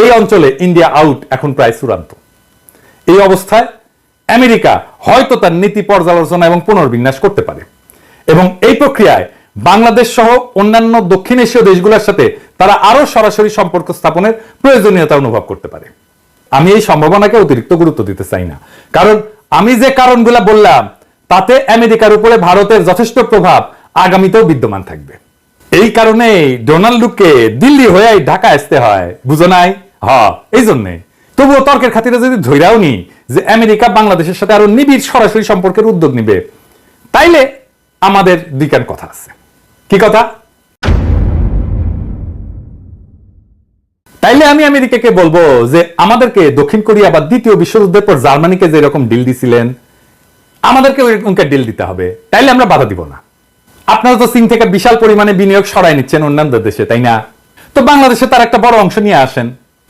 এই অঞ্চলে India out এখন প্রায় চূড়ান্ত। এই অবস্থায় আমেরিকা হয়তো তার নীতি পর্যালোচনা এবং পুনর্বিন্যাস করতে পারে এবং এই প্রক্রিয়ায় বাংলাদেশ সহ অন্যান্য দক্ষিণ এশীয় দেশগুলোর সাথে তারা আরো সরাসরি সম্পর্ক স্থাপনের প্রয়োজনীয়তা অনুভব করতে পারে। আমি এই সম্ভাবনাকে অতিরিক্ত গুরুত্ব দিতে চাই না, কারণ আমি যে কারণগুলো বললাম তাতে আমেরিকার উপরে ভারতের যথেষ্ট প্রভাব আগামীতেও বিদ্যমান থাকবে। এই কারণে ডোনাল্ডকে দিল্লি হয়ে ঢাকা আসতে হয়, বুঝো নাই? এই জন্যে তবুও তর্কের খাতিরে যদি ধৈরাও নি যে আমেরিকা বাংলাদেশের সাথে আরো নিবিড় সরাসরি সম্পর্কের উদ্যোগ নিবে, তাইলে আমাদের দিকের কথা আছে। কি কথা? তাইলে আমি আমেরিকাকে বলবো যে আমাদেরকে দক্ষিণ কোরিয়া বা দ্বিতীয় বিশ্বযুদ্ধের পর জার্মানিকে যেরকম ডিল দিছিলেন, আমাদেরকে ওইরকম ডিল দিতে হবে। তাইলে আমরা বাধা দিব না। আপনারা তো চীন থেকে বিশাল পরিমাণে বিনিয়োগ সরাই নিচ্ছেন অন্যান্য দেশে, তাই না? তো বাংলাদেশে তার একটা বড় অংশ নিয়ে আসেন।